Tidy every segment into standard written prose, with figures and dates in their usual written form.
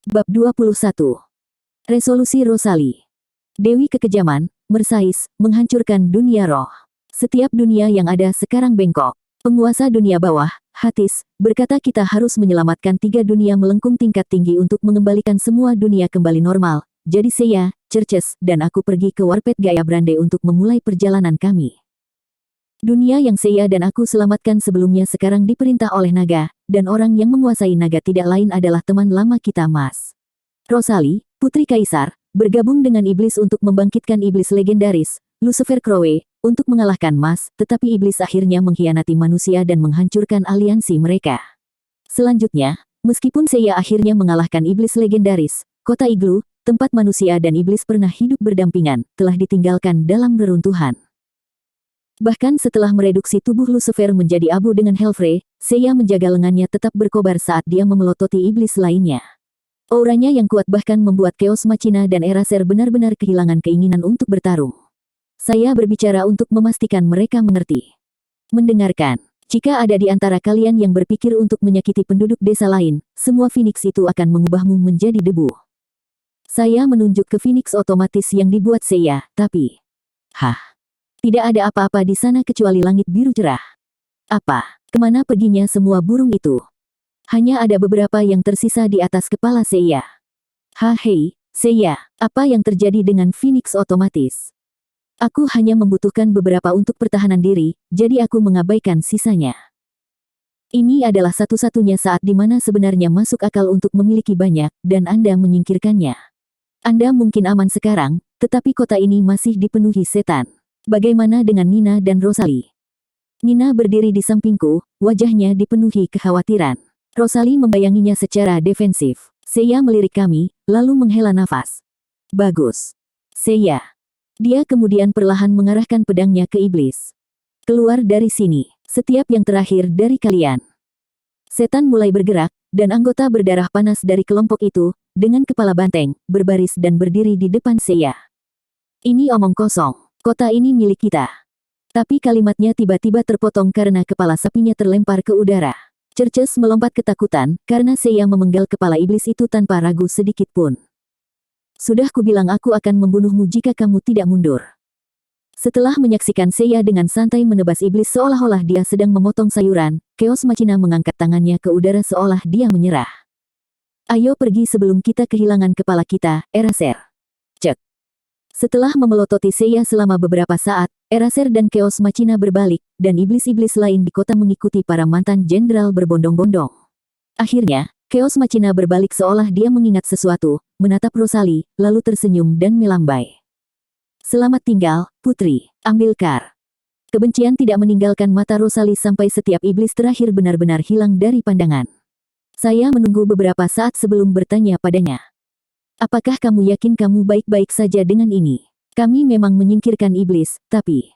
Bab 21. Resolusi Rosalie. Dewi kekejaman, Mercedes, menghancurkan dunia roh. Setiap dunia yang ada sekarang bengkok. Penguasa dunia bawah, Hatis, berkata kita harus menyelamatkan 3 dunia melengkung tingkat tinggi untuk mengembalikan semua dunia kembali normal. Jadi saya, Cerces, dan aku pergi ke Warped Gaya Brande untuk memulai perjalanan kami. Dunia yang saya dan aku selamatkan sebelumnya sekarang diperintah oleh naga, dan orang yang menguasai naga tidak lain adalah teman lama kita Mas Rosalie, Putri Kaisar, bergabung dengan iblis untuk membangkitkan iblis legendaris, Lucifer Crowe, untuk mengalahkan Mas, tetapi iblis akhirnya mengkhianati manusia dan menghancurkan aliansi mereka. Selanjutnya, meskipun saya akhirnya mengalahkan iblis legendaris, kota Iglu, tempat manusia dan iblis pernah hidup berdampingan, telah ditinggalkan dalam reruntuhan. Bahkan setelah mereduksi tubuh Lucifer menjadi abu dengan Hellfrey, saya menjaga lengannya tetap berkobar saat dia memelototi iblis lainnya. Auranya yang kuat bahkan membuat Chaos Machina dan Eraser benar-benar kehilangan keinginan untuk bertarung. Saya berbicara untuk memastikan mereka mengerti. Mendengarkan, jika ada di antara kalian yang berpikir untuk menyakiti penduduk desa lain, semua Phoenix itu akan mengubahmu menjadi debu. Saya menunjuk ke Phoenix otomatis yang dibuat saya, tapi... Tidak ada apa-apa di sana kecuali langit biru cerah. Apa? Kemana perginya semua burung itu? Hanya ada beberapa yang tersisa di atas kepala saya. Hei, saya, apa yang terjadi dengan Phoenix otomatis? Aku hanya membutuhkan beberapa untuk pertahanan diri, jadi aku mengabaikan sisanya. Ini adalah satu-satunya saat di mana sebenarnya masuk akal untuk memiliki banyak, dan Anda menyingkirkannya. Anda mungkin aman sekarang, tetapi kota ini masih dipenuhi setan. Bagaimana dengan Nina dan Rosalie? Nina berdiri di sampingku, wajahnya dipenuhi kekhawatiran. Rosalie membayanginya secara defensif. Saya melirik kami, lalu menghela nafas. Bagus. Saya. Dia kemudian perlahan mengarahkan pedangnya ke iblis. Keluar dari sini. Setiap yang terakhir dari kalian. Setan mulai bergerak, dan anggota berdarah panas dari kelompok itu, dengan kepala banteng, berbaris dan berdiri di depan saya. Ini omong kosong. Kota ini milik kita. Tapi kalimatnya tiba-tiba terpotong karena kepala sapinya terlempar ke udara. Cerces melompat ketakutan, karena saya memenggal kepala iblis itu tanpa ragu sedikit pun. Sudah kubilang aku akan membunuhmu jika kamu tidak mundur. Setelah menyaksikan saya dengan santai menebas iblis seolah-olah dia sedang memotong sayuran, Chaos Machina mengangkat tangannya ke udara seolah dia menyerah. Ayo pergi sebelum kita kehilangan kepala kita, Eraser. Cek. Setelah memelototi saya selama beberapa saat, Eraser dan Chaos Machina berbalik, dan iblis-iblis lain di kota mengikuti para mantan jenderal berbondong-bondong. Akhirnya, Chaos Machina berbalik seolah dia mengingat sesuatu, menatap Rosalie, lalu tersenyum dan melambai. Selamat tinggal, Putri, ambil kar. Kebencian tidak meninggalkan mata Rosalie sampai setiap iblis terakhir benar-benar hilang dari pandangan. Saya menunggu beberapa saat sebelum bertanya padanya. Apakah kamu yakin kamu baik-baik saja dengan ini? Kami memang menyingkirkan iblis, tapi...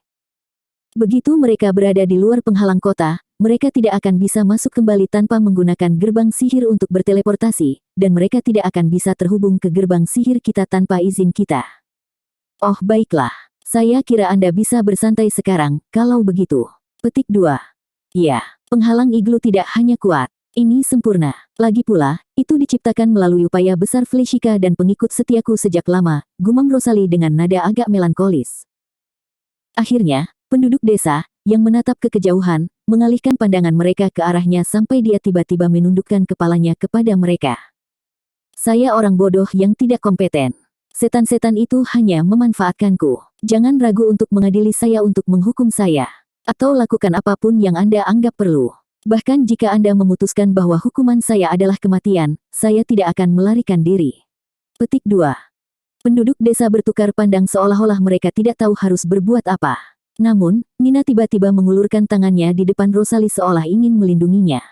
Begitu mereka berada di luar penghalang kota, mereka tidak akan bisa masuk kembali tanpa menggunakan gerbang sihir untuk berteleportasi, dan mereka tidak akan bisa terhubung ke gerbang sihir kita tanpa izin kita. Oh baiklah, saya kira Anda bisa bersantai sekarang, kalau begitu. Petik 2. Ya, penghalang iglu tidak hanya kuat. Ini sempurna. Lagi pula, itu diciptakan melalui upaya besar Fleshika dan pengikut setiaku sejak lama, gumam Rosalie dengan nada agak melankolis. Akhirnya, penduduk desa, yang menatap ke kejauhan, mengalihkan pandangan mereka ke arahnya sampai dia tiba-tiba menundukkan kepalanya kepada mereka. Saya orang bodoh yang tidak kompeten. Setan-setan itu hanya memanfaatkanku. Jangan ragu untuk mengadili saya untuk menghukum saya. Atau lakukan apapun yang Anda anggap perlu. Bahkan jika Anda memutuskan bahwa hukuman saya adalah kematian, saya tidak akan melarikan diri. Petik 2. Penduduk desa bertukar pandang seolah-olah mereka tidak tahu harus berbuat apa. Namun, Nina tiba-tiba mengulurkan tangannya di depan Rosalie seolah ingin melindunginya.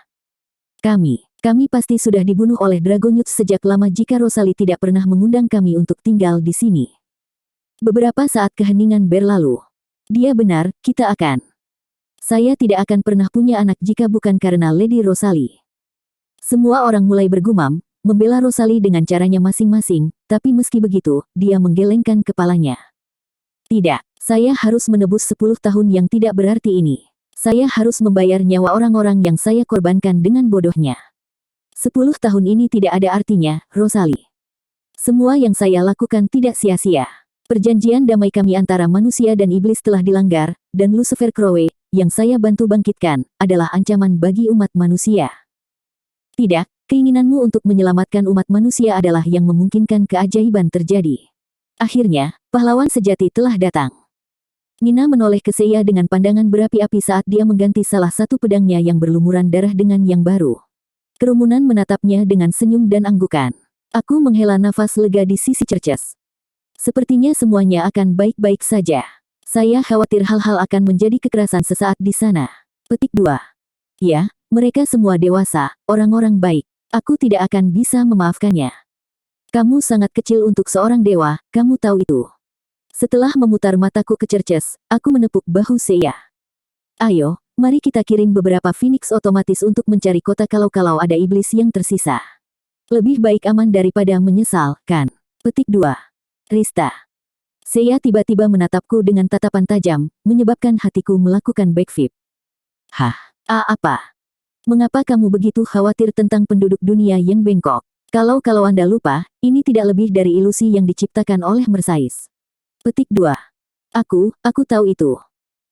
Kami pasti sudah dibunuh oleh Dragonyuts sejak lama jika Rosalie tidak pernah mengundang kami untuk tinggal di sini. Beberapa saat keheningan berlalu. Dia benar, kita akan... Saya tidak akan pernah punya anak jika bukan karena Lady Rosalie. Semua orang mulai bergumam, membela Rosalie dengan caranya masing-masing, tapi meski begitu, dia menggelengkan kepalanya. Tidak, saya harus menebus 10 tahun yang tidak berarti ini. Saya harus membayar nyawa orang-orang yang saya korbankan dengan bodohnya. 10 tahun ini tidak ada artinya, Rosalie. Semua yang saya lakukan tidak sia-sia. Perjanjian damai kami antara manusia dan iblis telah dilanggar, dan Lucifer Crowe, yang saya bantu bangkitkan, adalah ancaman bagi umat manusia. Tidak, keinginanmu untuk menyelamatkan umat manusia adalah yang memungkinkan keajaiban terjadi. Akhirnya, pahlawan sejati telah datang. Nina menoleh ke Seiya dengan pandangan berapi-api saat dia mengganti salah satu pedangnya yang berlumuran darah dengan yang baru. Kerumunan menatapnya dengan senyum dan anggukan. Aku menghela nafas lega di sisi Cerces. Sepertinya semuanya akan baik-baik saja. Saya khawatir hal-hal akan menjadi kekerasan sesaat di sana. Petik 2. Ya, mereka semua dewasa, orang-orang baik. Aku tidak akan bisa memaafkannya. Kamu sangat kecil untuk seorang dewa, kamu tahu itu. Setelah memutar mataku ke Cerces, aku menepuk bahu Seiya. Ayo, mari kita kirim beberapa Phoenix otomatis untuk mencari kota kalau ada iblis yang tersisa. Lebih baik aman daripada menyesal, kan? Petik 2. Rista. Seiya tiba-tiba menatapku dengan tatapan tajam, menyebabkan hatiku melakukan backflip. Hah? Apa? Mengapa kamu begitu khawatir tentang penduduk dunia yang bengkok? Kalau Anda lupa, ini tidak lebih dari ilusi yang diciptakan oleh Mercedes. Petik 2. Aku tahu itu.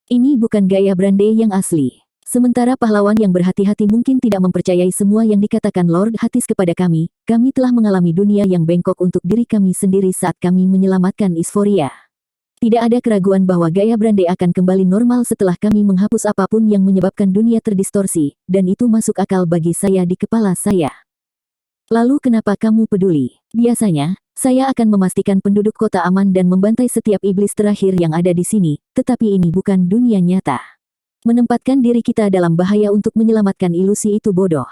Ini bukan gaya Brande yang asli. Sementara pahlawan yang berhati-hati mungkin tidak mempercayai semua yang dikatakan Lord Hatis kepada kami telah mengalami dunia yang bengkok untuk diri kami sendiri saat kami menyelamatkan Isforia. Tidak ada keraguan bahwa gaya Brande akan kembali normal setelah kami menghapus apapun yang menyebabkan dunia terdistorsi, dan itu masuk akal bagi saya di kepala saya. Lalu kenapa kamu peduli? Biasanya, saya akan memastikan penduduk kota aman dan membantai setiap iblis terakhir yang ada di sini, tetapi ini bukan dunia nyata. Menempatkan diri kita dalam bahaya untuk menyelamatkan ilusi itu bodoh.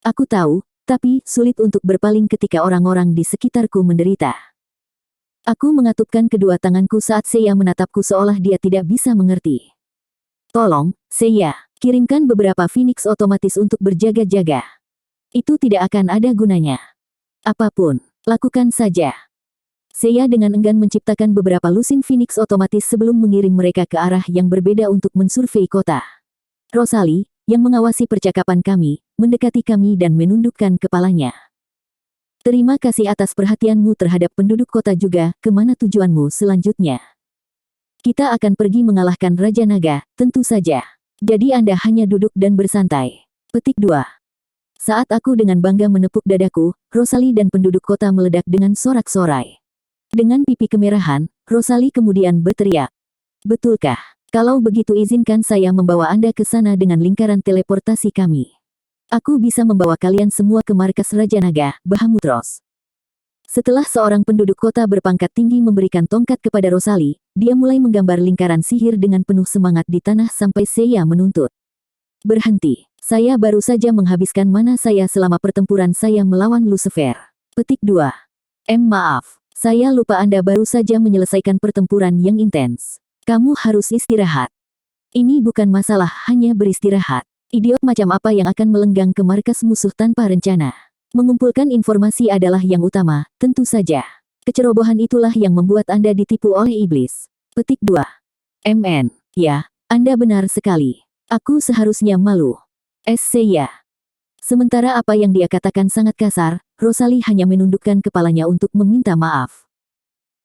Aku tahu, tapi sulit untuk berpaling ketika orang-orang di sekitarku menderita. Aku mengatupkan kedua tanganku saat Seiya menatapku seolah dia tidak bisa mengerti. Tolong, Seiya, kirimkan beberapa Phoenix otomatis untuk berjaga-jaga. Itu tidak akan ada gunanya. Apapun, lakukan saja. Seiya dengan enggan menciptakan beberapa lusin Phoenix otomatis sebelum mengirim mereka ke arah yang berbeda untuk mensurvei kota. Rosalie, yang mengawasi percakapan kami, mendekati kami dan menundukkan kepalanya. Terima kasih atas perhatianmu terhadap penduduk kota juga, kemana tujuanmu selanjutnya? Kita akan pergi mengalahkan Raja Naga, tentu saja. Jadi Anda hanya duduk dan bersantai. Petik 2. Saat aku dengan bangga menepuk dadaku, Rosalie dan penduduk kota meledak dengan sorak-sorai. Dengan pipi kemerahan, Rosalie kemudian berteriak. Betulkah? Kalau begitu izinkan saya membawa Anda ke sana dengan lingkaran teleportasi kami. Aku bisa membawa kalian semua ke markas Raja Naga, Bahamutros. Setelah seorang penduduk kota berpangkat tinggi memberikan tongkat kepada Rosalie, dia mulai menggambar lingkaran sihir dengan penuh semangat di tanah sampai Seiya menuntut. Berhenti, saya baru saja menghabiskan mana saya selama pertempuran saya melawan Lucifer. Petik 2. Maaf. Saya lupa Anda baru saja menyelesaikan pertempuran yang intens. Kamu harus istirahat. Ini bukan masalah, hanya beristirahat. Idiot macam apa yang akan melenggang ke markas musuh tanpa rencana? Mengumpulkan informasi adalah yang utama, tentu saja. Kecerobohan itulah yang membuat Anda ditipu oleh iblis. Petik 2. Ya, Anda benar sekali. Aku seharusnya malu. Seiya. Sementara apa yang dia katakan sangat kasar, Rosalie hanya menundukkan kepalanya untuk meminta maaf.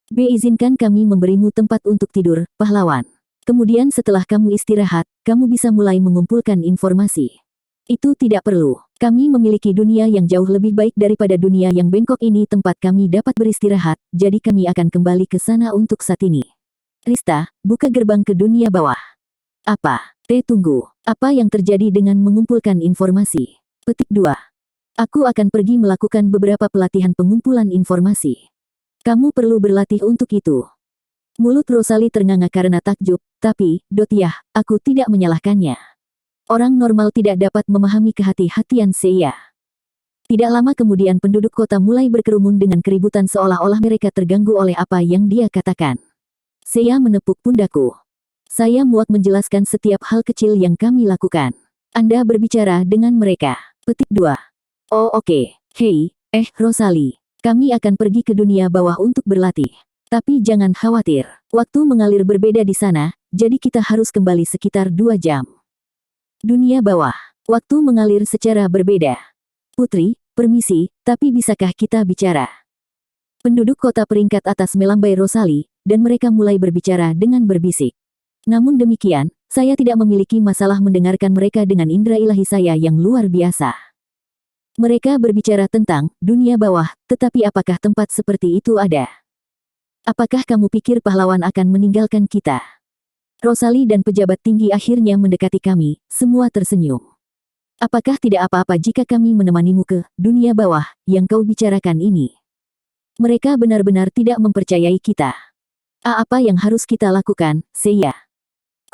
Izinkan kami memberimu tempat untuk tidur, pahlawan. Kemudian setelah kamu istirahat, kamu bisa mulai mengumpulkan informasi. Itu tidak perlu. Kami memiliki dunia yang jauh lebih baik daripada dunia yang bengkok ini tempat kami dapat beristirahat, jadi kami akan kembali ke sana untuk saat ini. Rista, buka gerbang ke dunia bawah. Apa? Tunggu. Apa yang terjadi dengan mengumpulkan informasi? Petik 2. Aku akan pergi melakukan beberapa pelatihan pengumpulan informasi. Kamu perlu berlatih untuk itu. Mulut Rosalie ternganga karena takjub, tapi, aku tidak menyalahkannya. Orang normal tidak dapat memahami kehati-hatian Seiya. Tidak lama kemudian penduduk kota mulai berkerumun dengan keributan seolah-olah mereka terganggu oleh apa yang dia katakan. Seiya menepuk pundakku. Saya muak menjelaskan setiap hal kecil yang kami lakukan. Anda berbicara dengan mereka. Petik 2. Oh oke. Hei, Rosalie. Kami akan pergi ke dunia bawah untuk berlatih. Tapi jangan khawatir. Waktu mengalir berbeda di sana, jadi kita harus kembali sekitar 2 jam. Dunia bawah. Waktu mengalir secara berbeda. Putri, permisi, tapi bisakah kita bicara? Penduduk kota peringkat atas melambai Rosalie, dan mereka mulai berbicara dengan berbisik. Namun demikian, saya tidak memiliki masalah mendengarkan mereka dengan indera ilahi saya yang luar biasa. Mereka berbicara tentang dunia bawah, tetapi apakah tempat seperti itu ada? Apakah kamu pikir pahlawan akan meninggalkan kita? Rosalie dan pejabat tinggi akhirnya mendekati kami, semua tersenyum. Apakah tidak apa-apa jika kami menemanimu ke dunia bawah yang kau bicarakan ini? Mereka benar-benar tidak mempercayai kita. Apa yang harus kita lakukan, Seiya?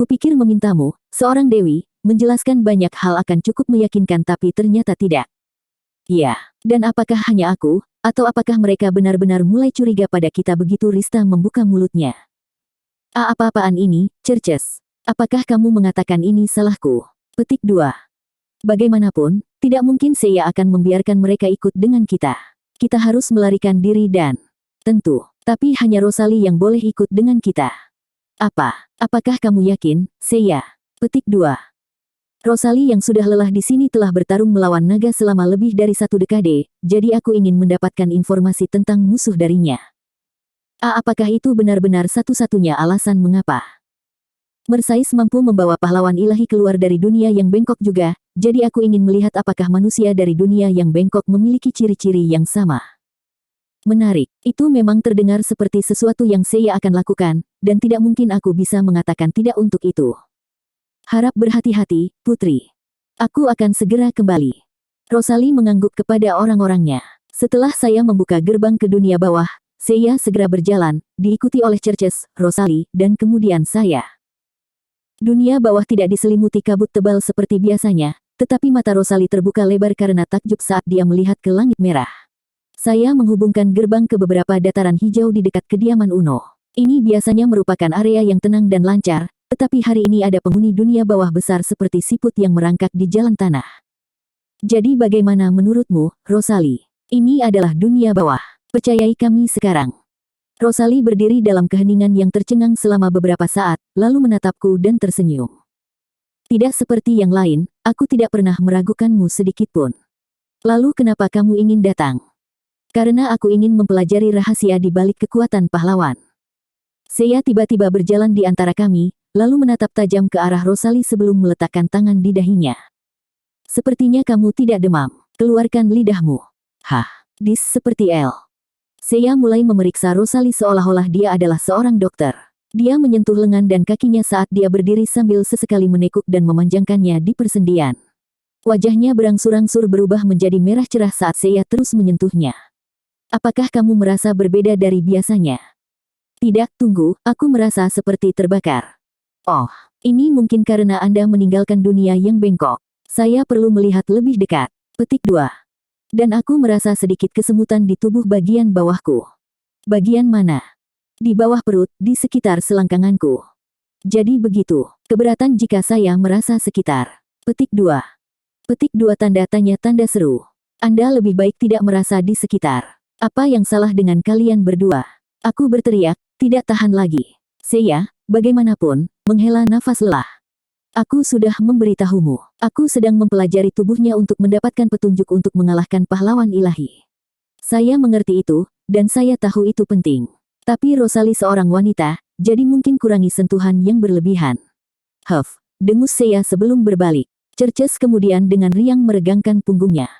Kupikir memintamu, seorang dewi, menjelaskan banyak hal akan cukup meyakinkan tapi ternyata tidak. Iya, dan apakah hanya aku, atau apakah mereka benar-benar mulai curiga pada kita begitu Rista membuka mulutnya? Apa-apaan ini, Cerces? Apakah kamu mengatakan ini salahku? Petik 2. Bagaimanapun, tidak mungkin Seiya akan membiarkan mereka ikut dengan kita. Kita harus melarikan diri dan... Tentu, tapi hanya Rosalie yang boleh ikut dengan kita. Apakah kamu yakin, Seiya? Petik 2. Rosalie yang sudah lelah di sini telah bertarung melawan naga selama lebih dari 1 dekade, jadi aku ingin mendapatkan informasi tentang musuh darinya. Apakah itu benar-benar satu-satunya alasan mengapa? Mercedes mampu membawa pahlawan ilahi keluar dari dunia yang bengkok juga, jadi aku ingin melihat apakah manusia dari dunia yang bengkok memiliki ciri-ciri yang sama. Menarik, itu memang terdengar seperti sesuatu yang Seiya akan lakukan, dan tidak mungkin aku bisa mengatakan tidak untuk itu. Harap berhati-hati, Putri. Aku akan segera kembali. Rosalie mengangguk kepada orang-orangnya. Setelah saya membuka gerbang ke dunia bawah, Seiya segera berjalan, diikuti oleh Cerces, Rosalie, dan kemudian saya. Dunia bawah tidak diselimuti kabut tebal seperti biasanya, tetapi mata Rosalie terbuka lebar karena takjub saat dia melihat ke langit merah. Saya menghubungkan gerbang ke beberapa dataran hijau di dekat kediaman Uno. Ini biasanya merupakan area yang tenang dan lancar, tetapi hari ini ada penghuni dunia bawah besar seperti siput yang merangkak di jalan tanah. Jadi bagaimana menurutmu, Rosalie? Ini adalah dunia bawah. Percayai kami sekarang. Rosalie berdiri dalam keheningan yang tercengang selama beberapa saat, lalu menatapku dan tersenyum. Tidak seperti yang lain, aku tidak pernah meragukanmu sedikitpun. Lalu kenapa kamu ingin datang? Karena aku ingin mempelajari rahasia di balik kekuatan pahlawan. Seiya tiba-tiba berjalan di antara kami, lalu menatap tajam ke arah Rosalie sebelum meletakkan tangan di dahinya. Sepertinya kamu tidak demam. Keluarkan lidahmu. Dis seperti L. Seiya mulai memeriksa Rosalie seolah-olah dia adalah seorang dokter. Dia menyentuh lengan dan kakinya saat dia berdiri sambil sesekali menekuk dan memanjangkannya di persendian. Wajahnya berangsur-angsur berubah menjadi merah cerah saat Seiya terus menyentuhnya. Apakah kamu merasa berbeda dari biasanya? Tidak, tunggu, aku merasa seperti terbakar. Oh, ini mungkin karena Anda meninggalkan dunia yang bengkok. Saya perlu melihat lebih dekat. Petik 2. Dan aku merasa sedikit kesemutan di tubuh bagian bawahku. Bagian mana? Di bawah perut, di sekitar selangkanganku. Jadi begitu, keberatan jika saya merasa sekitar. Petik 2. Petik 2 tanda tanya tanda seru. Anda lebih baik tidak merasa di sekitar. Apa yang salah dengan kalian berdua? Aku berteriak, tidak tahan lagi. Seiya, bagaimanapun, menghela nafas lelah. Aku sudah memberitahumu. Aku sedang mempelajari tubuhnya untuk mendapatkan petunjuk untuk mengalahkan pahlawan ilahi. Saya mengerti itu, dan saya tahu itu penting. Tapi Rosalie seorang wanita, jadi mungkin kurangi sentuhan yang berlebihan. Dengus Seiya sebelum berbalik. Cerces kemudian dengan riang meregangkan punggungnya.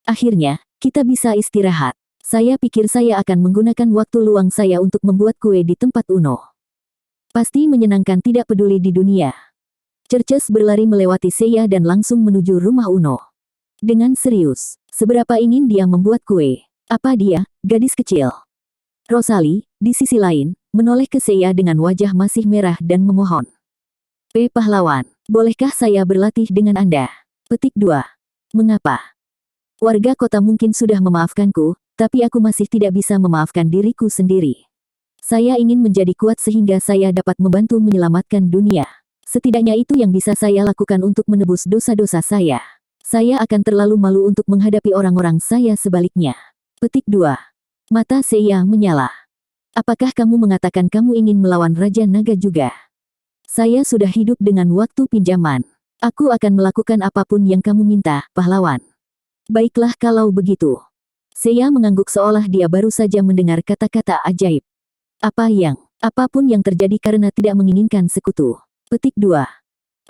Akhirnya, kita bisa istirahat. Saya pikir saya akan menggunakan waktu luang saya untuk membuat kue di tempat Uno. Pasti menyenangkan tidak peduli di dunia. Cerces berlari melewati Seiya dan langsung menuju rumah Uno. Dengan serius, seberapa ingin dia membuat kue? Apa dia, gadis kecil? Rosalie, di sisi lain, menoleh ke Seiya dengan wajah masih merah dan memohon. Pahlawan, bolehkah saya berlatih dengan Anda? Petik 2. Mengapa? Warga kota mungkin sudah memaafkanku, tapi aku masih tidak bisa memaafkan diriku sendiri. Saya ingin menjadi kuat sehingga saya dapat membantu menyelamatkan dunia. Setidaknya itu yang bisa saya lakukan untuk menebus dosa-dosa saya. Saya akan terlalu malu untuk menghadapi orang-orang saya sebaliknya. Petik 2. Mata Seiya menyala. Apakah kamu mengatakan kamu ingin melawan Raja Naga juga? Saya sudah hidup dengan waktu pinjaman. Aku akan melakukan apapun yang kamu minta, pahlawan. Baiklah kalau begitu. Seiya mengangguk seolah dia baru saja mendengar kata-kata ajaib. Apapun yang terjadi karena tidak menginginkan sekutu. Petik 2.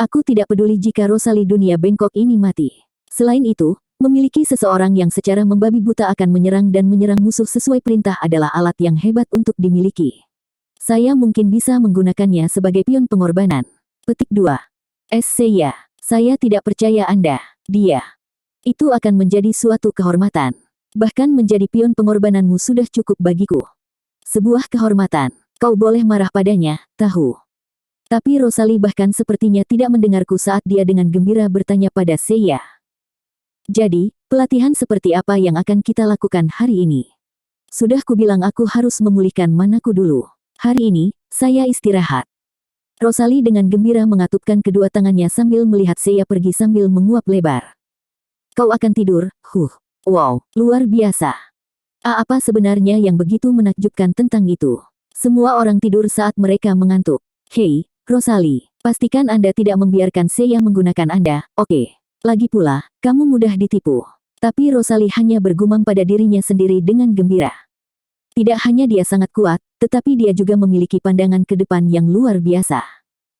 Aku tidak peduli jika Rosalie dunia bengkok ini mati. Selain itu, memiliki seseorang yang secara membabi buta akan menyerang dan menyerang musuh sesuai perintah adalah alat yang hebat untuk dimiliki. Saya mungkin bisa menggunakannya sebagai pion pengorbanan. Petik 2. Seiya, saya tidak percaya Anda. Itu akan menjadi suatu kehormatan. Bahkan menjadi pion pengorbananmu sudah cukup bagiku. Sebuah kehormatan. Kau boleh marah padanya, tahu. Tapi Rosalie bahkan sepertinya tidak mendengarku saat dia dengan gembira bertanya pada Seiya. Jadi, pelatihan seperti apa yang akan kita lakukan hari ini? Sudah kubilang aku harus memulihkan manaku dulu. Hari ini, saya istirahat. Rosalie dengan gembira mengatupkan kedua tangannya sambil melihat Seiya pergi sambil menguap lebar. Kau akan tidur, Wow, luar biasa. Apa sebenarnya yang begitu menakjubkan tentang itu? Semua orang tidur saat mereka mengantuk. Hei, Rosalie, pastikan Anda tidak membiarkan Seiya menggunakan Anda, oke? Lagi pula, kamu mudah ditipu. Tapi Rosalie hanya bergumam pada dirinya sendiri dengan gembira. Tidak hanya dia sangat kuat, tetapi dia juga memiliki pandangan ke depan yang luar biasa.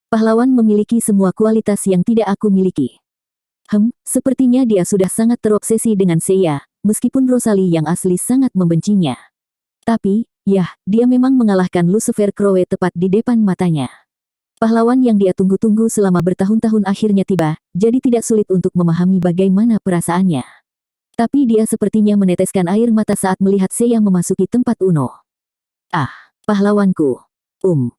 Pahlawan memiliki semua kualitas yang tidak aku miliki. Sepertinya dia sudah sangat terobsesi dengan Seiya, meskipun Rosalie yang asli sangat membencinya. Tapi, dia memang mengalahkan Lucifer Crowe tepat di depan matanya. Pahlawan yang dia tunggu-tunggu selama bertahun-tahun akhirnya tiba, jadi tidak sulit untuk memahami bagaimana perasaannya. Tapi dia sepertinya meneteskan air mata saat melihat Seiya memasuki tempat Uno. Pahlawanku.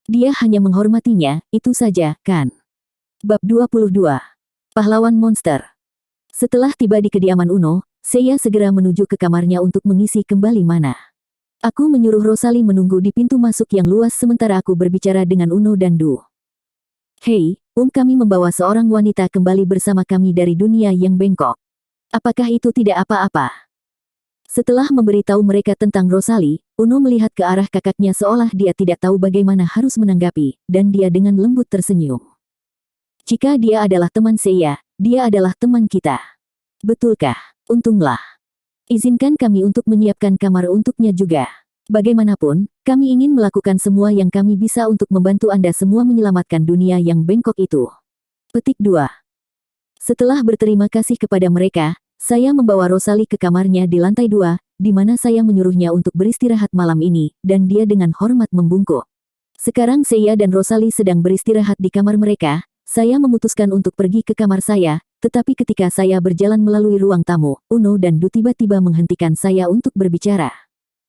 Dia hanya menghormatinya, itu saja, kan? Bab 22. Pahlawan monster. Setelah tiba di kediaman Uno, Seiya segera menuju ke kamarnya untuk mengisi kembali mana. Aku menyuruh Rosalie menunggu di pintu masuk yang luas sementara aku berbicara dengan Uno dan Du. Hei, kami membawa seorang wanita kembali bersama kami dari dunia yang bengkok. Apakah itu tidak apa-apa? Setelah memberitahu mereka tentang Rosalie, Uno melihat ke arah kakaknya seolah dia tidak tahu bagaimana harus menanggapi, dan dia dengan lembut tersenyum. Jika dia adalah teman Seiya, dia adalah teman kita. Betulkah? Untunglah. Izinkan kami untuk menyiapkan kamar untuknya juga. Bagaimanapun, kami ingin melakukan semua yang kami bisa untuk membantu Anda semua menyelamatkan dunia yang bengkok itu. Petik 2. Setelah berterima kasih kepada mereka, saya membawa Rosalie ke kamarnya di lantai 2, di mana saya menyuruhnya untuk beristirahat malam ini, dan dia dengan hormat membungkuk. Sekarang Seiya dan Rosalie sedang beristirahat di kamar mereka. Saya memutuskan untuk pergi ke kamar saya, tetapi ketika saya berjalan melalui ruang tamu, Uno dan Du tiba-tiba menghentikan saya untuk berbicara.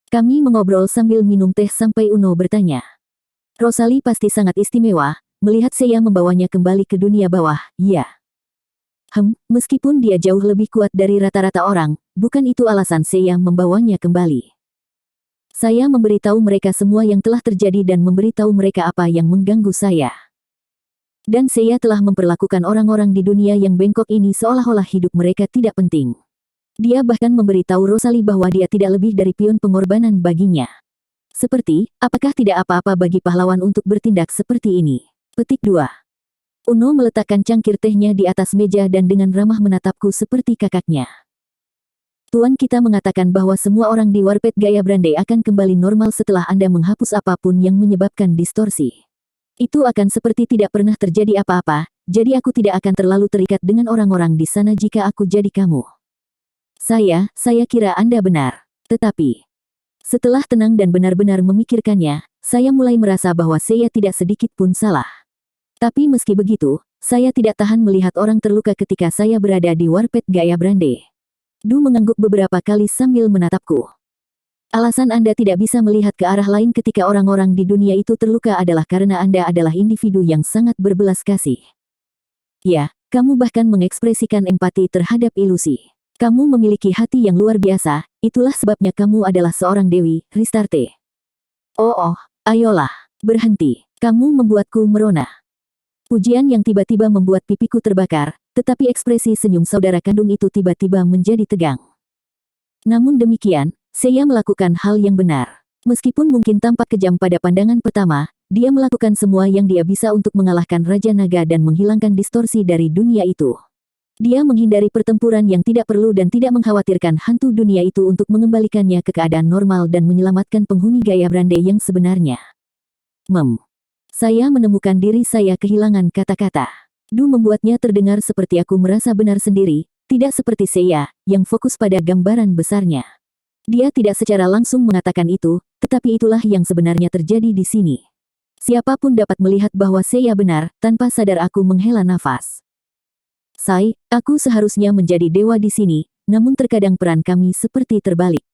Kami mengobrol sambil minum teh sampai Uno bertanya. Rosalie pasti sangat istimewa, melihat Seiya membawanya kembali ke dunia bawah, ya. Meskipun dia jauh lebih kuat dari rata-rata orang, bukan itu alasan Seiya membawanya kembali. Saya memberitahu mereka semua yang telah terjadi dan memberitahu mereka apa yang mengganggu saya. Dan Seiya telah memperlakukan orang-orang di dunia yang bengkok ini seolah-olah hidup mereka tidak penting. Dia bahkan memberitahu Rosalie bahwa dia tidak lebih dari pion pengorbanan baginya. Seperti, apakah tidak apa-apa bagi pahlawan untuk bertindak seperti ini? Petik 2. Uno meletakkan cangkir tehnya di atas meja dan dengan ramah menatapku seperti kakaknya. Tuan kita mengatakan bahwa semua orang di Warped Gaya Brande akan kembali normal setelah Anda menghapus apapun yang menyebabkan distorsi. Itu akan seperti tidak pernah terjadi apa-apa, jadi aku tidak akan terlalu terikat dengan orang-orang di sana jika aku jadi kamu. Saya kira Anda benar. Tetapi, setelah tenang dan benar-benar memikirkannya, saya mulai merasa bahwa Seiya tidak sedikit pun salah. Tapi meski begitu, saya tidak tahan melihat orang terluka ketika saya berada di Warped Gaya Brande. Du mengangguk beberapa kali sambil menatapku. Alasan Anda tidak bisa melihat ke arah lain ketika orang-orang di dunia itu terluka adalah karena Anda adalah individu yang sangat berbelas kasih. Ya, kamu bahkan mengekspresikan empati terhadap ilusi. Kamu memiliki hati yang luar biasa, itulah sebabnya kamu adalah seorang dewi, Ristarte. Ayolah, berhenti. Kamu membuatku merona. Pujian yang tiba-tiba membuat pipiku terbakar, tetapi ekspresi senyum saudara kandung itu tiba-tiba menjadi tegang. Namun demikian, Seiya melakukan hal yang benar. Meskipun mungkin tampak kejam pada pandangan pertama, dia melakukan semua yang dia bisa untuk mengalahkan Raja Naga dan menghilangkan distorsi dari dunia itu. Dia menghindari pertempuran yang tidak perlu dan tidak mengkhawatirkan hantu dunia itu untuk mengembalikannya ke keadaan normal dan menyelamatkan penghuni Gaia Brande yang sebenarnya. Saya menemukan diri saya kehilangan kata-kata. Du membuatnya terdengar seperti aku merasa benar sendiri, tidak seperti Seiya, yang fokus pada gambaran besarnya. Dia tidak secara langsung mengatakan itu, tetapi itulah yang sebenarnya terjadi di sini. Siapapun dapat melihat bahwa Seiya benar, tanpa sadar aku menghela nafas. Aku seharusnya menjadi dewa di sini, namun terkadang peran kami seperti terbalik.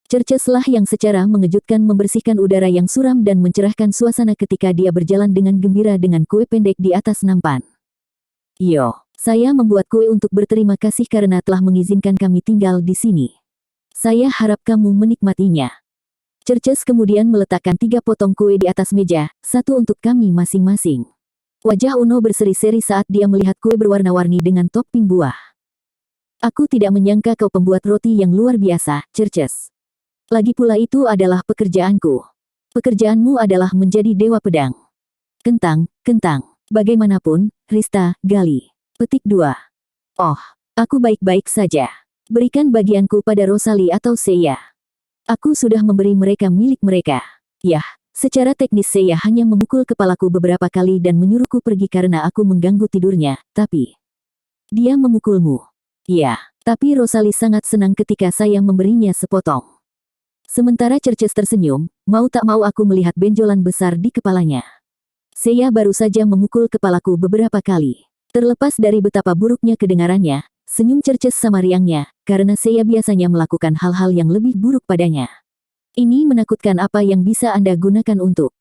Cerces lah yang secara mengejutkan membersihkan udara yang suram dan mencerahkan suasana ketika dia berjalan dengan gembira dengan kue pendek di atas nampan. Saya membuat kue untuk berterima kasih karena telah mengizinkan kami tinggal di sini. Saya harap kamu menikmatinya. Cerces kemudian meletakkan 3 potong kue di atas meja, 1 untuk kami masing-masing. Wajah Uno berseri-seri saat dia melihat kue berwarna-warni dengan topping buah. Aku tidak menyangka kau pembuat roti yang luar biasa, Cerces. Lagi pula itu adalah pekerjaanku. Pekerjaanmu adalah menjadi dewa pedang. Kentang. Bagaimanapun, Rista, Gali. Petik 2. Oh, aku baik-baik saja. Berikan bagianku pada Rosalie atau Seiya. Aku sudah memberi mereka milik mereka. Yah. Secara teknis Seiya hanya memukul kepalaku beberapa kali dan menyuruhku pergi karena aku mengganggu tidurnya, tapi dia memukulmu. Iya, tapi Rosalie sangat senang ketika saya memberinya sepotong. Sementara Cerces tersenyum, mau tak mau aku melihat benjolan besar di kepalanya. Seiya baru saja memukul kepalaku beberapa kali. Terlepas dari betapa buruknya kedengarannya, senyum Cerces sama riangnya, karena Seiya biasanya melakukan hal-hal yang lebih buruk padanya. Ini menakutkan apa yang bisa Anda gunakan untuk.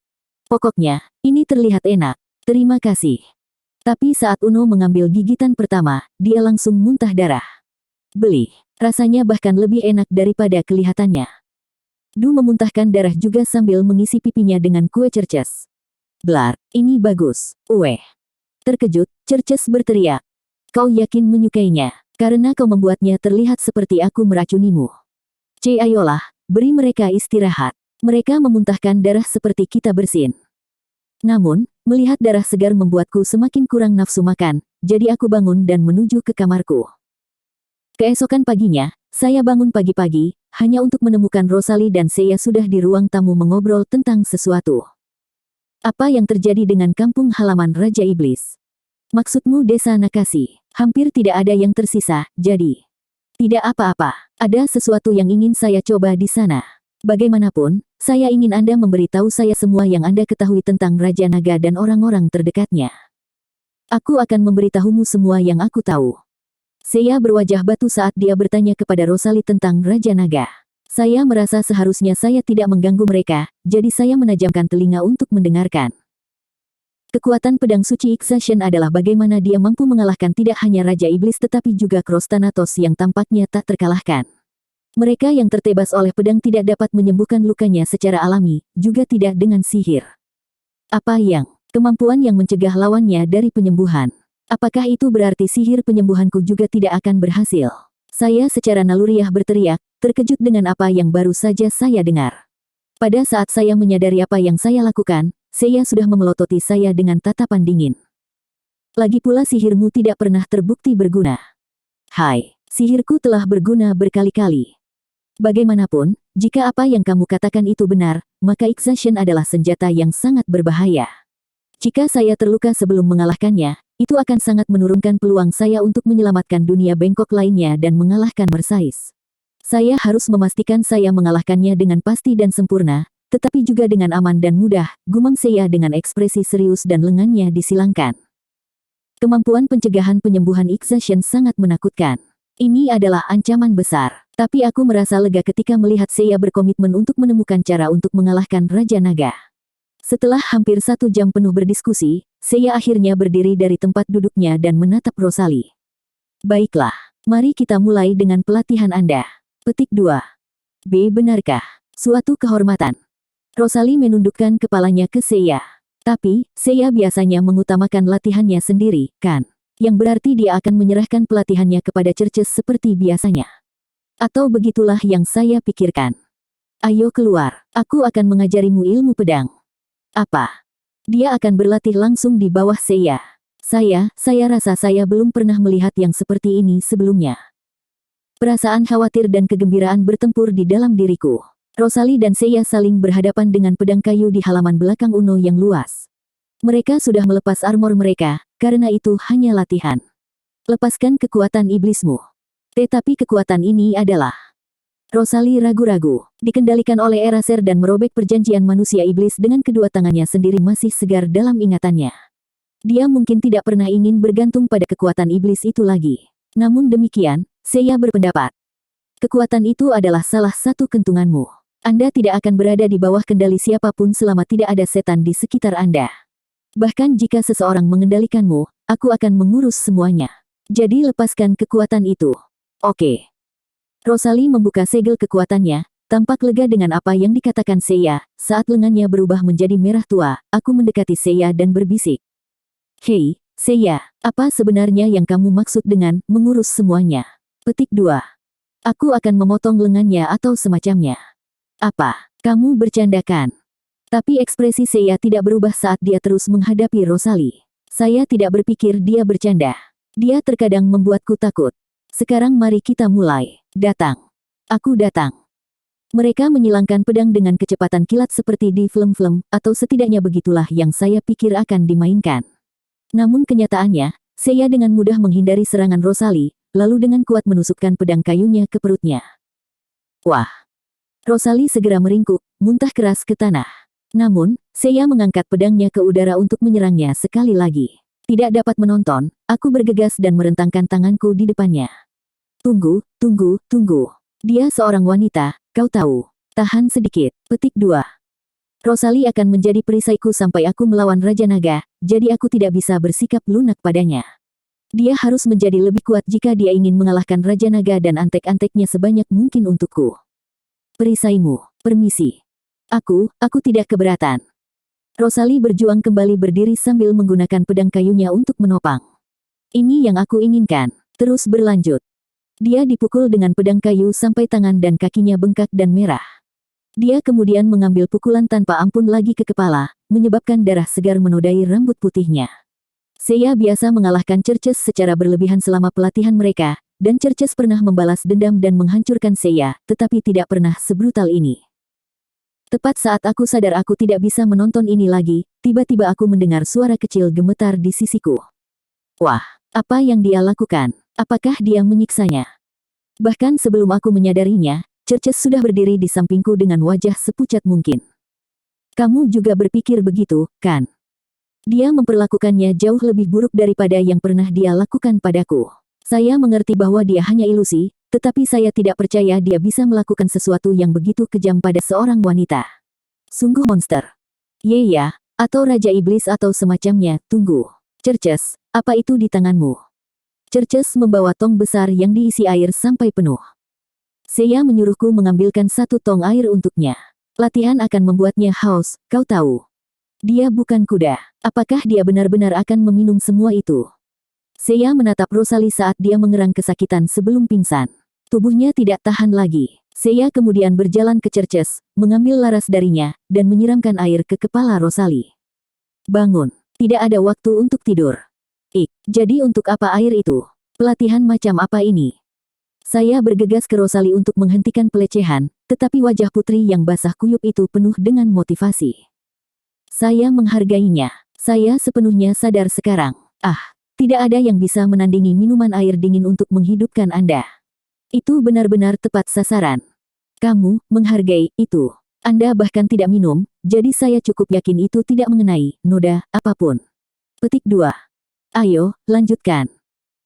Pokoknya, ini terlihat enak. Terima kasih. Tapi saat Uno mengambil gigitan pertama, dia langsung muntah darah. Beli. Rasanya bahkan lebih enak daripada kelihatannya. Du memuntahkan darah juga sambil mengisi pipinya dengan kue Cerces. Blar, ini bagus. Terkejut, Cerces berteriak. Kau yakin menyukainya? Karena kau membuatnya terlihat seperti aku meracunimu. Ayolah. Beri mereka istirahat. Mereka memuntahkan darah seperti kita bersin. Namun, melihat darah segar membuatku semakin kurang nafsu makan, jadi aku bangun dan menuju ke kamarku. Keesokan paginya, saya bangun pagi-pagi, hanya untuk menemukan Rosalie dan Seiya sudah di ruang tamu mengobrol tentang sesuatu. Apa yang terjadi dengan kampung halaman Raja Iblis? Maksudmu desa Nakasi? Hampir tidak ada yang tersisa, jadi. Tidak apa-apa, ada sesuatu yang ingin saya coba di sana. Bagaimanapun, saya ingin Anda memberitahu saya semua yang Anda ketahui tentang Raja Naga dan orang-orang terdekatnya. Aku akan memberitahumu semua yang aku tahu. Seiya berwajah batu saat dia bertanya kepada Rosalie tentang Raja Naga. Saya merasa seharusnya saya tidak mengganggu mereka, jadi saya menajamkan telinga untuk mendengarkan. Kekuatan pedang suci Ixation adalah bagaimana dia mampu mengalahkan tidak hanya Raja Iblis tetapi juga Cross Thanatos yang tampaknya tak terkalahkan. Mereka yang tertebas oleh pedang tidak dapat menyembuhkan lukanya secara alami, juga tidak dengan sihir. Kemampuan yang mencegah lawannya dari penyembuhan. Apakah itu berarti sihir penyembuhanku juga tidak akan berhasil? Saya secara naluriah berteriak, terkejut dengan apa yang baru saja saya dengar. Pada saat saya menyadari apa yang saya lakukan, Seiya sudah memelototi saya dengan tatapan dingin. Lagi pula sihirmu tidak pernah terbukti berguna. Sihirku telah berguna berkali-kali. Bagaimanapun, jika apa yang kamu katakan itu benar, maka Ixation adalah senjata yang sangat berbahaya. Jika saya terluka sebelum mengalahkannya, itu akan sangat menurunkan peluang saya untuk menyelamatkan dunia bengkok lainnya dan mengalahkan Mercedes. Saya harus memastikan saya mengalahkannya dengan pasti dan sempurna, tetapi juga dengan aman dan mudah, gumam Seiya dengan ekspresi serius dan lengannya disilangkan. Kemampuan pencegahan penyembuhan Ixation sangat menakutkan. Ini adalah ancaman besar, tapi aku merasa lega ketika melihat Seiya berkomitmen untuk menemukan cara untuk mengalahkan Raja Naga. Setelah hampir 1 jam penuh berdiskusi, Seiya akhirnya berdiri dari tempat duduknya dan menatap Rosalie. Baiklah, mari kita mulai dengan pelatihan Anda. Petik 2. Benarkah? Suatu kehormatan. Rosalie menundukkan kepalanya ke Seiya. Tapi, Seiya biasanya mengutamakan latihannya sendiri, kan? Yang berarti dia akan menyerahkan pelatihannya kepada Cerces seperti biasanya. Atau begitulah yang saya pikirkan. Ayo keluar, aku akan mengajarimu ilmu pedang. Apa? Dia akan berlatih langsung di bawah Seiya. Saya rasa saya belum pernah melihat yang seperti ini sebelumnya. Perasaan khawatir dan kegembiraan bertempur di dalam diriku. Rosalie dan Seiya saling berhadapan dengan pedang kayu di halaman belakang Uno yang luas. Mereka sudah melepas armor mereka, karena itu hanya latihan. Lepaskan kekuatan iblismu. Tetapi kekuatan ini adalah... Rosalie ragu-ragu, dikendalikan oleh Eraser dan merobek perjanjian manusia iblis dengan kedua tangannya sendiri masih segar dalam ingatannya. Dia mungkin tidak pernah ingin bergantung pada kekuatan iblis itu lagi. Namun demikian, Seiya berpendapat. Kekuatan itu adalah salah satu kentunganmu. Anda tidak akan berada di bawah kendali siapapun selama tidak ada setan di sekitar Anda. Bahkan jika seseorang mengendalikanmu, aku akan mengurus semuanya. Jadi lepaskan kekuatan itu. Oke. Rosalie membuka segel kekuatannya, tampak lega dengan apa yang dikatakan Seiya. Saat lengannya berubah menjadi merah tua, aku mendekati Seiya dan berbisik. Hei, Seiya, apa sebenarnya yang kamu maksud dengan mengurus semuanya? Petik 2. Aku akan memotong lengannya atau semacamnya. Apa? Kamu bercandakan? Tapi ekspresi Seiya tidak berubah saat dia terus menghadapi Rosalie. Saya tidak berpikir dia bercanda. Dia terkadang membuatku takut. Sekarang mari kita mulai. Datang. Aku datang. Mereka menyilangkan pedang dengan kecepatan kilat seperti di film-film, atau setidaknya begitulah yang saya pikir akan dimainkan. Namun kenyataannya, Seiya dengan mudah menghindari serangan Rosalie, lalu dengan kuat menusukkan pedang kayunya ke perutnya. Wah! Rosalie segera meringkuk, muntah keras ke tanah. Namun, Seiya mengangkat pedangnya ke udara untuk menyerangnya sekali lagi. Tidak dapat menonton, aku bergegas dan merentangkan tanganku di depannya. Tunggu, tunggu, tunggu. Dia seorang wanita, kau tahu. Tahan sedikit. Petik 2. Rosalie akan menjadi perisaiku sampai aku melawan Raja Naga, jadi aku tidak bisa bersikap lunak padanya. Dia harus menjadi lebih kuat jika dia ingin mengalahkan Raja Naga dan antek-anteknya sebanyak mungkin untukku. Perisaimu, permisi. Aku tidak keberatan. Rosalie berjuang kembali berdiri sambil menggunakan pedang kayunya untuk menopang. Ini yang aku inginkan. Terus berlanjut. Dia dipukul dengan pedang kayu sampai tangan dan kakinya bengkak dan merah. Dia kemudian mengambil pukulan tanpa ampun lagi ke kepala, menyebabkan darah segar menodai rambut putihnya. Seiya biasa mengalahkan Cerces secara berlebihan selama pelatihan mereka, dan Cerces pernah membalas dendam dan menghancurkan Seiya, tetapi tidak pernah sebrutal ini. Tepat saat aku sadar aku tidak bisa menonton ini lagi, tiba-tiba aku mendengar suara kecil gemetar di sisiku. Wah, apa yang dia lakukan? Apakah dia menyiksanya? Bahkan sebelum aku menyadarinya, Cerces sudah berdiri di sampingku dengan wajah sepucat mungkin. Kamu juga berpikir begitu, kan? Dia memperlakukannya jauh lebih buruk daripada yang pernah dia lakukan padaku. Saya mengerti bahwa dia hanya ilusi, tetapi saya tidak percaya dia bisa melakukan sesuatu yang begitu kejam pada seorang wanita. Sungguh monster. Yeya, atau Raja Iblis atau semacamnya, tunggu. Cerces, apa itu di tanganmu? Cerces membawa tong besar yang diisi air sampai penuh. Seiya menyuruhku mengambilkan satu tong air untuknya. Latihan akan membuatnya haus, kau tahu. Dia bukan kuda. Apakah dia benar-benar akan meminum semua itu? Seiya menatap Rosalie saat dia mengerang kesakitan sebelum pingsan. Tubuhnya tidak tahan lagi. Seiya kemudian berjalan ke Cerces, mengambil laras darinya, dan menyiramkan air ke kepala Rosalie. Bangun. Tidak ada waktu untuk tidur. Jadi untuk apa air itu? Pelatihan macam apa ini? Saya bergegas ke Rosalie untuk menghentikan pelecehan, tetapi wajah putri yang basah kuyup itu penuh dengan motivasi. Saya menghargainya. Saya sepenuhnya sadar sekarang. Tidak ada yang bisa menandingi minuman air dingin untuk menghidupkan Anda. Itu benar-benar tepat sasaran. Kamu menghargai itu. Anda bahkan tidak minum, jadi saya cukup yakin itu tidak mengenai noda apapun. Petik 2. Ayo, lanjutkan.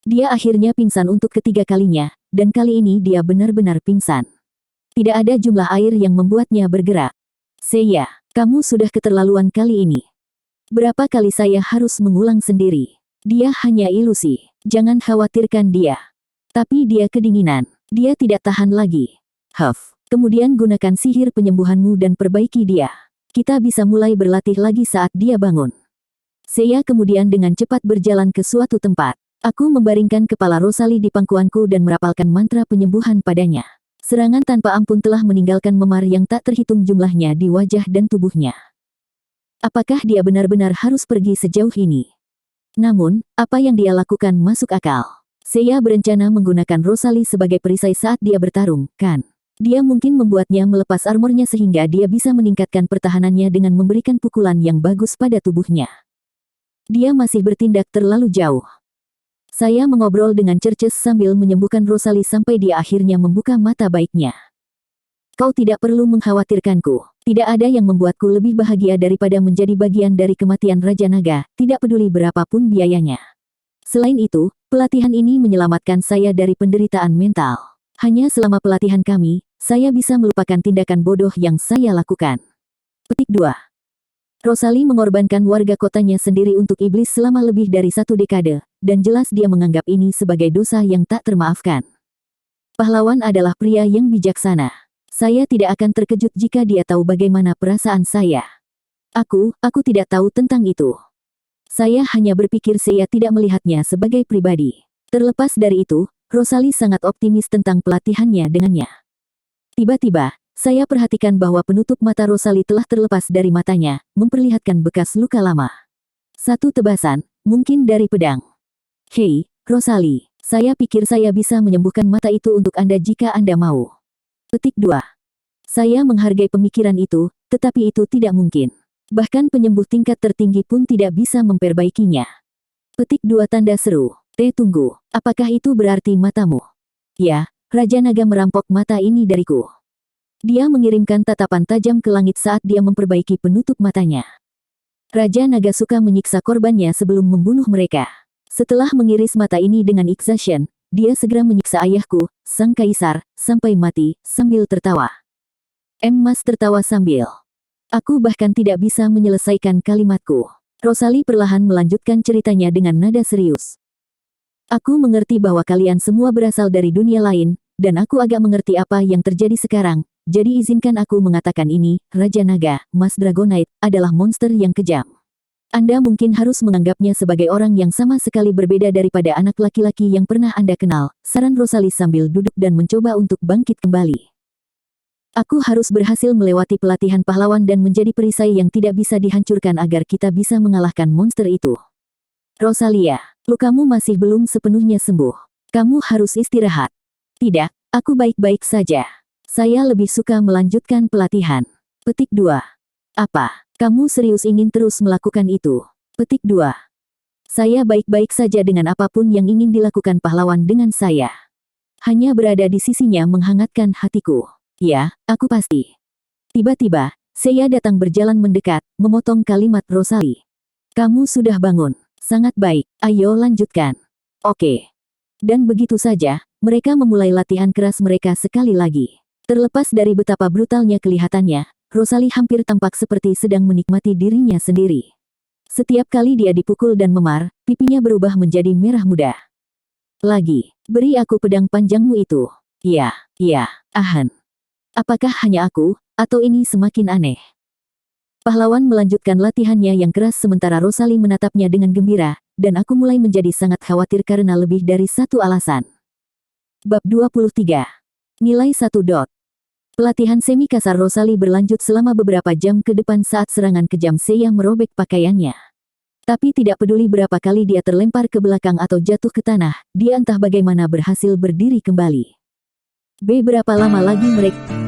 Dia akhirnya pingsan untuk ketiga kalinya, dan kali ini dia benar-benar pingsan. Tidak ada jumlah air yang membuatnya bergerak. Seiya, kamu sudah keterlaluan kali ini. Berapa kali saya harus mengulang sendiri? Dia hanya ilusi. Jangan khawatirkan dia. Tapi dia kedinginan. Dia tidak tahan lagi. Kemudian gunakan sihir penyembuhanmu dan perbaiki dia. Kita bisa mulai berlatih lagi saat dia bangun. Seiya kemudian dengan cepat berjalan ke suatu tempat. Aku membaringkan kepala Rosalie di pangkuanku dan merapalkan mantra penyembuhan padanya. Serangan tanpa ampun telah meninggalkan memar yang tak terhitung jumlahnya di wajah dan tubuhnya. Apakah dia benar-benar harus pergi sejauh ini? Namun, apa yang dia lakukan masuk akal. Seiya berencana menggunakan Rosalie sebagai perisai saat dia bertarung, kan? Dia mungkin membuatnya melepas armornya sehingga dia bisa meningkatkan pertahanannya dengan memberikan pukulan yang bagus pada tubuhnya. Dia masih bertindak terlalu jauh. Saya mengobrol dengan Cerces sambil menyembuhkan Rosalie sampai dia akhirnya membuka mata baiknya. Kau tidak perlu mengkhawatirkanku. Tidak ada yang membuatku lebih bahagia daripada menjadi bagian dari kematian Raja Naga, tidak peduli berapapun biayanya. Selain itu, pelatihan ini menyelamatkan saya dari penderitaan mental. Hanya selama pelatihan kami, saya bisa melupakan tindakan bodoh yang saya lakukan. Petik 2. Rosalie mengorbankan warga kotanya sendiri untuk iblis selama lebih dari 1 dekade, dan jelas dia menganggap ini sebagai dosa yang tak termaafkan. Pahlawan adalah pria yang bijaksana. Saya tidak akan terkejut jika dia tahu bagaimana perasaan saya. Aku tidak tahu tentang itu. Saya hanya berpikir saya tidak melihatnya sebagai pribadi. Terlepas dari itu, Rosalie sangat optimis tentang pelatihannya dengannya. Tiba-tiba, saya perhatikan bahwa penutup mata Rosalie telah terlepas dari matanya, memperlihatkan bekas luka lama. Satu tebasan, mungkin dari pedang. Hei, Rosalie, saya pikir saya bisa menyembuhkan mata itu untuk Anda jika Anda mau. Petik 2. Saya menghargai pemikiran itu, tetapi itu tidak mungkin. Bahkan penyembuh tingkat tertinggi pun tidak bisa memperbaikinya. Petik 2 tanda seru. Tunggu, apakah itu berarti matamu? Ya, Raja Naga merampok mata ini dariku. Dia mengirimkan tatapan tajam ke langit saat dia memperbaiki penutup matanya. Raja Naga suka menyiksa korbannya sebelum membunuh mereka. Setelah mengiris mata ini dengan exhaustion, dia segera menyiksa ayahku, sang kaisar, sampai mati, sambil tertawa. Mas tertawa sambil. Aku bahkan tidak bisa menyelesaikan kalimatku. Rosalie perlahan melanjutkan ceritanya dengan nada serius. Aku mengerti bahwa kalian semua berasal dari dunia lain, dan aku agak mengerti apa yang terjadi sekarang. Jadi izinkan aku mengatakan ini, Raja Naga, Mas Dragonite, adalah monster yang kejam. Anda mungkin harus menganggapnya sebagai orang yang sama sekali berbeda daripada anak laki-laki yang pernah Anda kenal, saran Rosalie sambil duduk dan mencoba untuk bangkit kembali. Aku harus berhasil melewati pelatihan pahlawan dan menjadi perisai yang tidak bisa dihancurkan agar kita bisa mengalahkan monster itu. Rosalia, lukamu masih belum sepenuhnya sembuh. Kamu harus istirahat. Tidak, aku baik-baik saja. Saya lebih suka melanjutkan pelatihan. Petik 2. Apa? Kamu serius ingin terus melakukan itu? Petik 2. Saya baik-baik saja dengan apapun yang ingin dilakukan pahlawan dengan saya. Hanya berada di sisinya menghangatkan hatiku. Ya, aku pasti. Tiba-tiba, Seiya datang berjalan mendekat, memotong kalimat Rosalie. Kamu sudah bangun. Sangat baik, ayo lanjutkan. Oke. Dan begitu saja, mereka memulai latihan keras mereka sekali lagi. Terlepas dari betapa brutalnya kelihatannya, Rosalie hampir tampak seperti sedang menikmati dirinya sendiri. Setiap kali dia dipukul dan memar, pipinya berubah menjadi merah muda. Lagi, beri aku pedang panjangmu itu. Iya, ahan. Apakah hanya aku, atau ini semakin aneh? Pahlawan melanjutkan latihannya yang keras sementara Rosalie menatapnya dengan gembira, dan aku mulai menjadi sangat khawatir karena lebih dari satu alasan. Bab 23. Nilai 1 dot. Pelatihan semi kasar Rosalie berlanjut selama beberapa jam ke depan saat serangan kejam Seiya merobek pakaiannya. Tapi tidak peduli berapa kali dia terlempar ke belakang atau jatuh ke tanah, dia entah bagaimana berhasil berdiri kembali. Berapa lama lagi mereka